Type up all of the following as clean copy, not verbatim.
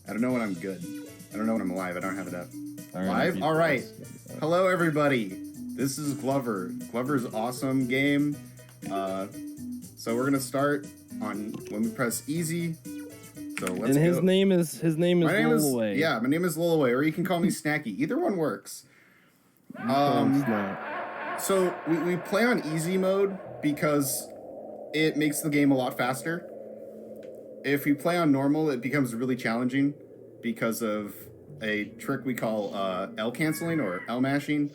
I don't know when I'm good. I don't know when I'm alive. I don't have it up. Right, Live? All right. Hello, everybody. This is Glover. Glover's awesome game. So we're gonna start on when we press easy. So let's go. And his name is lolaway. Yeah, my name is lolaway, or you can call me Snacky. Either one works. So we play on easy mode because it makes the game a lot faster. If you play on normal, it becomes really challenging because of a trick we call L canceling or L mashing.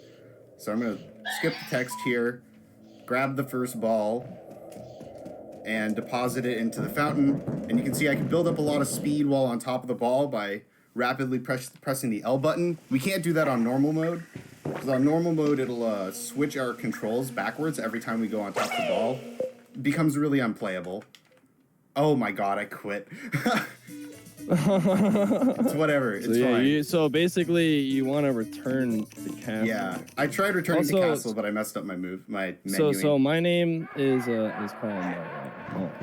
So I'm going to skip the text here, grab the first ball, and deposit it into the fountain. And you can see I can build up a lot of speed while on top of the ball by rapidly pressing the L button. We can't do that on normal mode, because on normal mode it'll switch our controls backwards every time we go on top of the ball. It becomes really unplayable. Oh my god, I quit. It's whatever. It's fine. So basically, you want to return the castle. Yeah, I tried returning the castle, but I messed up my menu. So my name is called.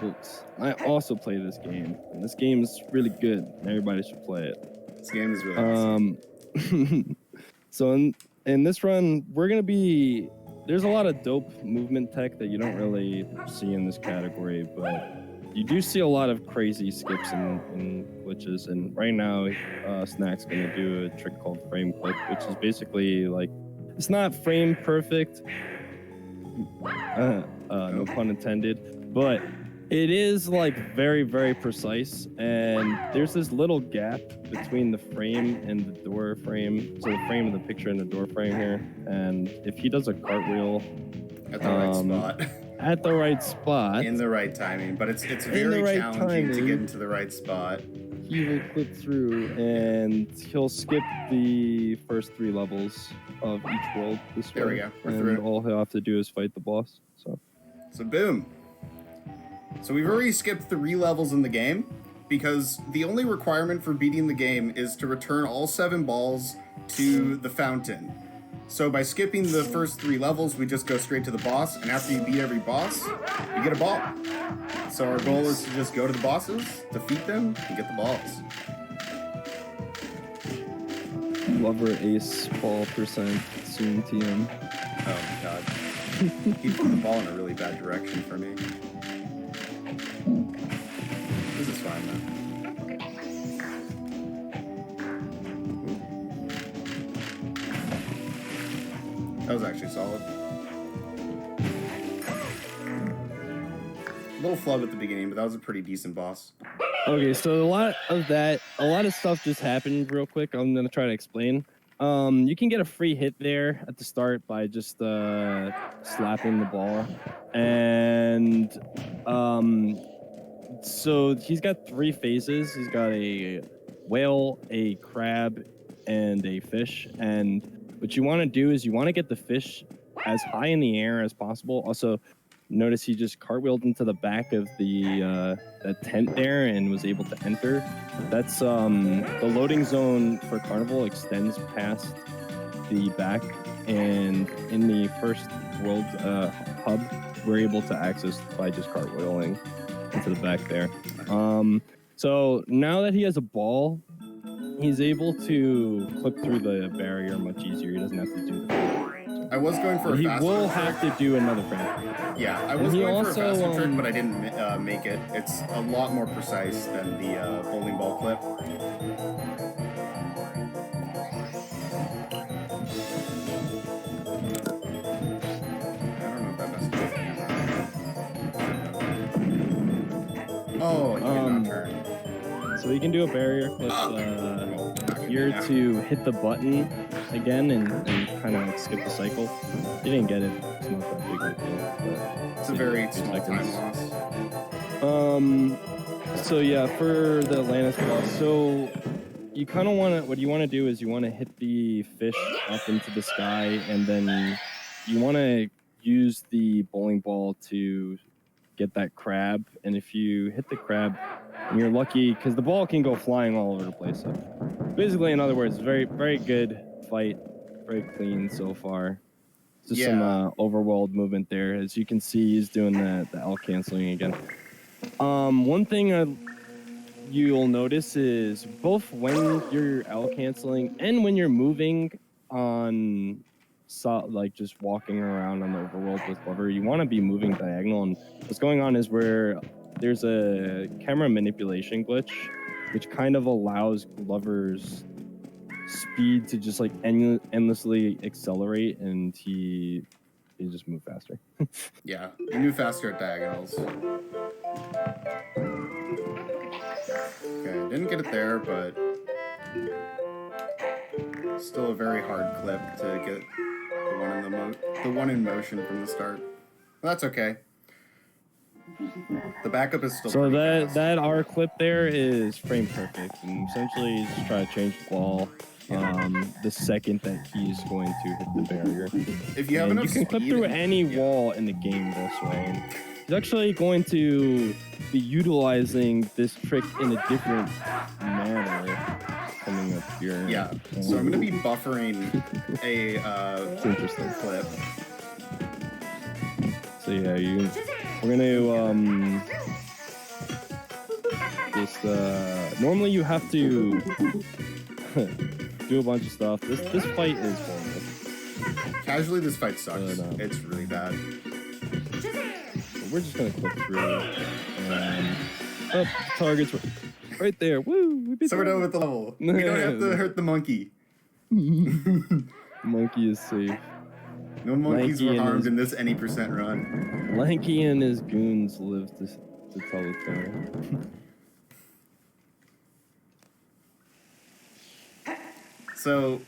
Oops. I also play this game, and this game is really good. And everybody should play it. This game is really awesome. So in this run, we're gonna be. There's a lot of dope movement tech that you don't really see in this category, but you do see a lot of crazy skips and glitches. And right now, Snack's gonna do a trick called frame clip, which is basically like, it's not frame perfect, no pun intended, but it is like very, very precise. And there's this little gap between the frame and the door frame. So the frame of the picture and the door frame here. And if he does a cartwheel at the right spot. At the right spot. In the right timing, but it's very challenging to get into the right spot. He will clip through and he'll skip the first 3 levels of each world this way. There we go. We're and through. All he'll have to do is fight the boss. So boom. So we've already skipped 3 levels in the game because the only requirement for beating the game is to return all 7 balls to the fountain. So by skipping the first 3 levels, we just go straight to the boss, and after you beat every boss, you get a ball. So our goal is to just go to the bosses, defeat them, and get the balls. Lover ace ball percent soon TM. Oh my god. He put the ball in a really bad direction for me. This is fine though. That was actually solid. A little flub at the beginning, but that was a pretty decent boss. Okay, so a lot of stuff just happened real quick. I'm gonna try to explain. You can get a free hit there at the start by just slapping the ball, and so he's got 3 phases. He's got a whale, a crab, and a fish. And what you want to do is you want to get the fish as high in the air as possible. Also, notice he just cartwheeled into the back of the tent there and was able to enter. That's the loading zone for Carnival extends past the back, and in the first world hub, we're able to access by just cartwheeling into the back there. So now that he has a ball, he's able to clip through the barrier much easier. He doesn't have to do that. I was going for a faster He will trick. have to do another frame. Yeah, I was going for a faster trick, but I didn't make it. It's a lot more precise than the bowling ball clip. I don't know if that messed up. Oh, he did not turn. So he can do a barrier clip here to hit the button again and kind of like skip the cycle. He didn't get it. It's not that big of a deal. It's a very small time loss. So yeah, for the Atlantis boss, so you kind of want to, what you want to do is you want to hit the fish up into the sky, and then you want to use the bowling ball to get that crab. And if you hit the crab, and you're lucky, because the ball can go flying all over the place. So basically, in other words, very, very good fight, very clean so far. Just some overworld movement there. As you can see, he's doing the L canceling again. One thing you'll notice is both when you're L canceling and when you're moving on, like just walking around on the overworld with Glover, you want to be moving diagonal. And what's going on is where there's a camera manipulation glitch, which kind of allows Glover's speed to just like endlessly accelerate, and he just move faster. Yeah, you move faster at diagonals. Okay, didn't get it there, but still a very hard clip to get the one in motion from the start. Well, that's okay. The backup is still so fast. that R clip there is frame perfect, and essentially you just try to change the wall the second that he's going to hit the barrier. If you have enough you can clip through any wall in the game this way. And he's actually going to be utilizing this trick in a different manner coming up here. Yeah, so I'm going to be buffering a interesting clip. So yeah, we're gonna just normally you have to do a bunch of stuff. This fight is horrible. Casually, this fight sucks. It's really bad. So we're just gonna click through. Targets right there. Woo! So we're done with the level. We don't have to hurt the monkey. Monkey is safe. No monkeys were harmed in this any percent run. Lanky and his goons live to tell the story. So,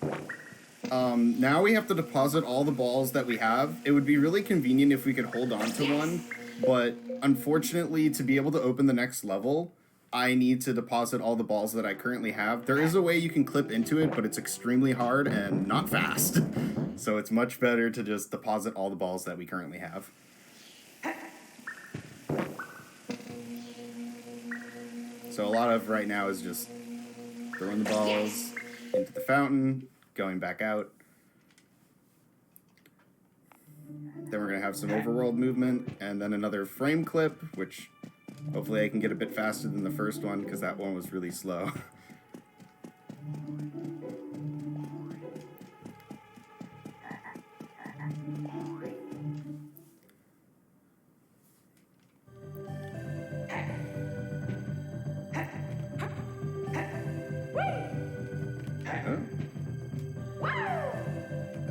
now we have to deposit all the balls that we have. It would be really convenient if we could hold on to one, but unfortunately, to be able to open the next level, I need to deposit all the balls that I currently have. There is a way you can clip into it, but it's extremely hard and not fast. So it's much better to just deposit all the balls that we currently have. So a lot of right now is just throwing the balls into the fountain, going back out. Then we're going to have some overworld movement, and then another frame clip, which hopefully I can get a bit faster than the first one, because that one was really slow.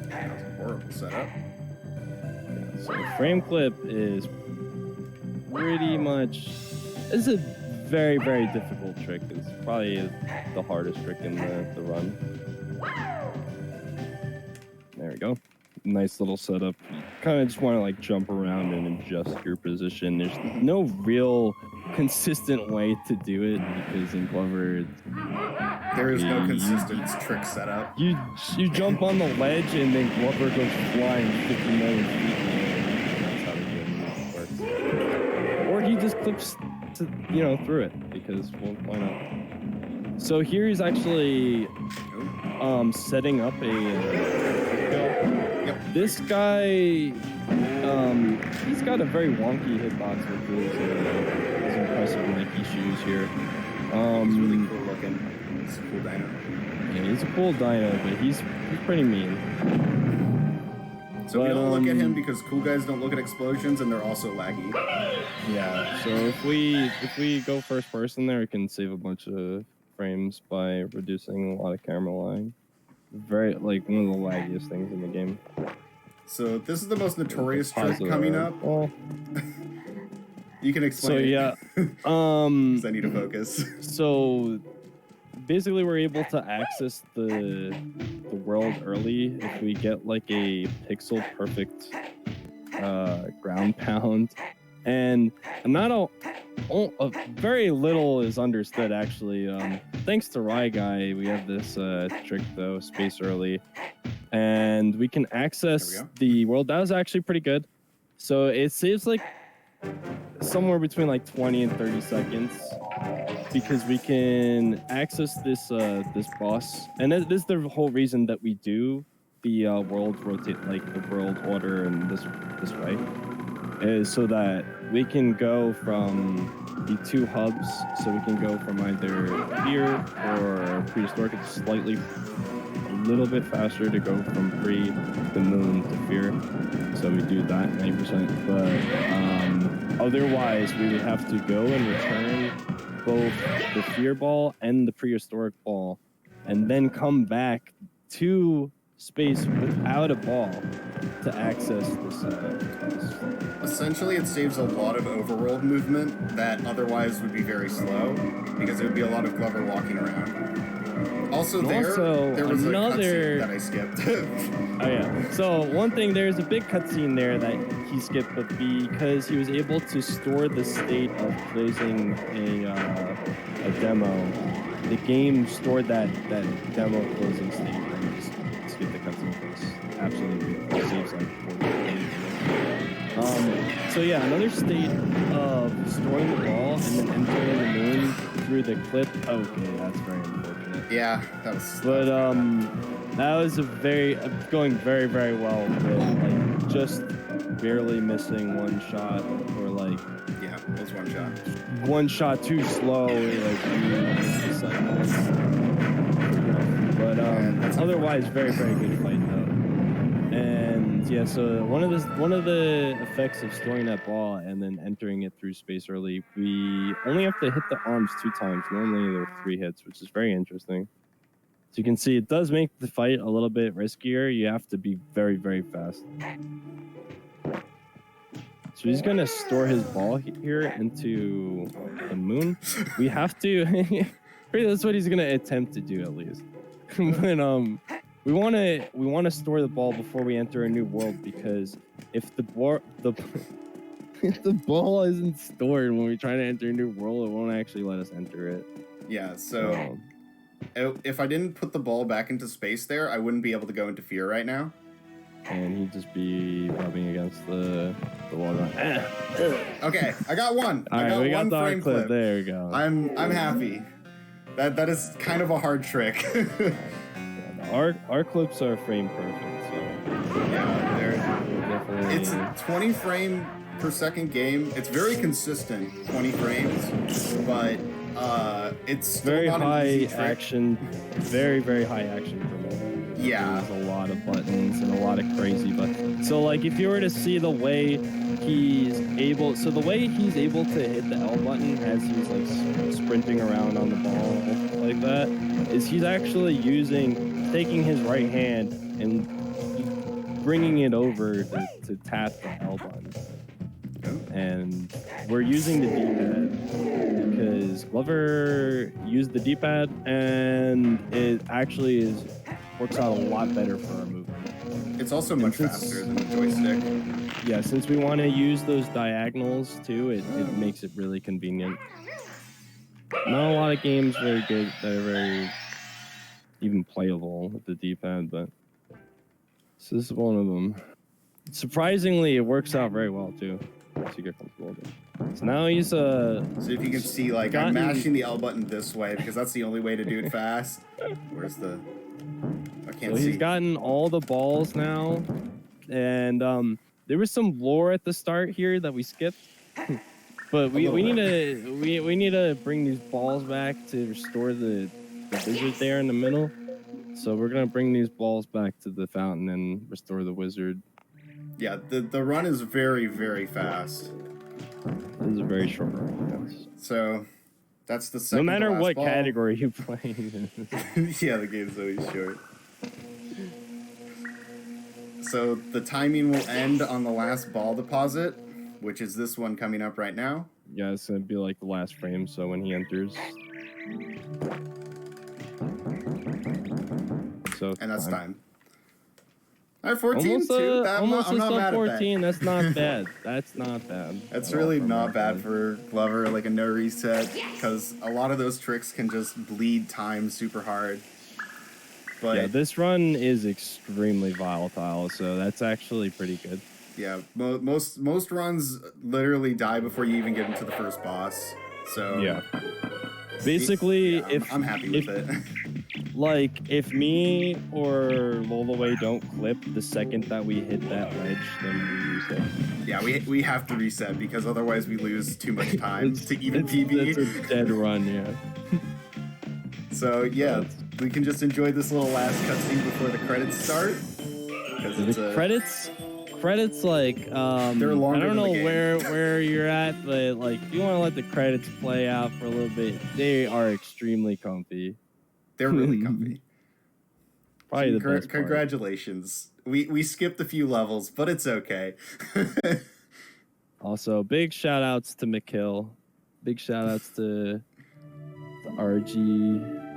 That was a horrible setup. So the frame clip is pretty much... It's a very, very difficult trick. It's probably the hardest trick in the run. There we go. Nice little setup. You kind of just want to like jump around and adjust your position. There's no real consistent way to do it because in Glover... There is no consistent trick setup. You jump on the ledge and then Glover goes flying 50 million feet in the air. That's how the game works. Or he just clips through it because, well, why not? So here he's actually setting up this guy, he's got a very wonky hitbox with his impressive Nike shoes here. He's really cool looking. He's a cool dino. Yeah, he's a cool dino, but he's pretty mean. So we don't look at him because cool guys don't look at explosions, and they're also laggy. Yeah. So if we go first person there, we can save a bunch of frames by reducing a lot of camera lag. Very one of the laggiest things in the game. So this is the most notorious trick coming up. Well, you can explain. So yeah, because I need to focus. So basically, we're able to access the world early if we get like a pixel perfect ground pound, and very little is understood actually. Thanks to Rye Guy, we have this trick though, space early, and we can access the world. That was actually pretty good. So it saves like somewhere between like 20 and 30 seconds because we can access this boss, and this is the whole reason that we do the worlds rotate, like the world order in this way, is so that we can go from the two hubs. So we can go from either fear or prehistoric. It's slightly a little bit faster to go from pre the moon to fear. So we do that 90%. But otherwise, we would have to go and return both the fear ball and the prehistoric ball, and then come back to space without a ball to access this. Essentially, it saves a lot of overworld movement that otherwise would be very slow, because it would be a lot of Glover walking around. Also, there was a cutscene that I skipped. Oh yeah. So one thing, there's a big cutscene there that he skipped, but because he was able to store the state of closing a demo, the game stored that demo closing state, and just skip the cutscene. It's absolutely saves like 40 minutes. So yeah, another state of storing the ball and then entering the moon through the clip. Okay, that's very unfortunate. Yeah, that was. But that was a going very, very well. With, like, just barely missing one shot, or like. Yeah, it was one shot. One shot too slow, like But otherwise, very, very good fight though. And yeah, so one of the effects of storing that ball and then entering it through space early, we only have to hit the arms 2 times. Normally there are 3 hits, which is very interesting. So you can see it does make the fight a little bit riskier. You have to be very, very fast. So he's gonna store his ball here into the moon. We have to. That's what he's gonna attempt to do at least. But we want to store the ball before we enter a new world, because if the ball isn't stored when we try to enter a new world, it won't actually let us enter it. Yeah. So if I didn't put the ball back into space there, I wouldn't be able to go into fear right now. And he'd just be rubbing against the wall. Okay, I got one. All right, we got the frame clip. There we go. I'm happy. That is kind of a hard trick. Our clips are frame perfect. So yeah, it's a 20 frame per second game. It's very consistent, 20 frames, but it's still very not high an easy trick. action. Very, very high action for me. Yeah. There's a lot of buttons and a lot of crazy buttons. So like if you were to see the way he's able to hit the L button as he's like sprinting around on the ball like that, is he's actually taking his right hand and bringing it over to tap the L button. And we're using the D-pad because Glover used the D-pad, and it actually works out a lot better for our movement. It's also much faster than the joystick. Yeah, since we want to use those diagonals too, it makes it really convenient. Not a lot of games very good that are very even playable with the D-pad, but this is one of them. Surprisingly, it works out very well too. Once you get comfortable with it. So now he's So if you can see, like, I'm mashing the L button this way because that's the only way to do it fast. Where's the? I can't see. He's gotten all the balls now, and there was some lore at the start here that we skipped, but we need to bring these balls back to restore the wizard there in the middle. So we're gonna bring these balls back to the fountain and restore the wizard. Yeah, the run is very, very fast. This is a very short run. Yes. So that's the second. No matter what ball. category you play. Yeah, the game's always short. So the timing will end on the last ball deposit, which is this one coming up right now. Yeah, it's gonna be like the last frame. So when he enters. So and that's time. All right, 14 almost, too. I'm not mad 14. at that. That's not bad. That's not bad. That's really not bad for Glover, like a no reset, because a lot of those tricks can just bleed time super hard. But yeah, this run is extremely volatile, so that's actually pretty good. Yeah, most runs literally die before you even get into the first boss. So yeah, basically, I'm happy with it. Like, if me or lolaway don't clip the second that we hit that ledge, then we reset. Yeah, we have to reset because otherwise we lose too much time to even PB. It's a dead run, yeah. So yeah, we can just enjoy this little last cutscene before the credits start. Because The credits like they're longer I don't than the know game. where you're at, but like if you want to let the credits play out for a little bit, they are extremely comfy. They're really comfy. Probably the best part. Congratulations. We skipped a few levels, but it's okay. Also, big shout outs to McKill. Big shout outs to RG.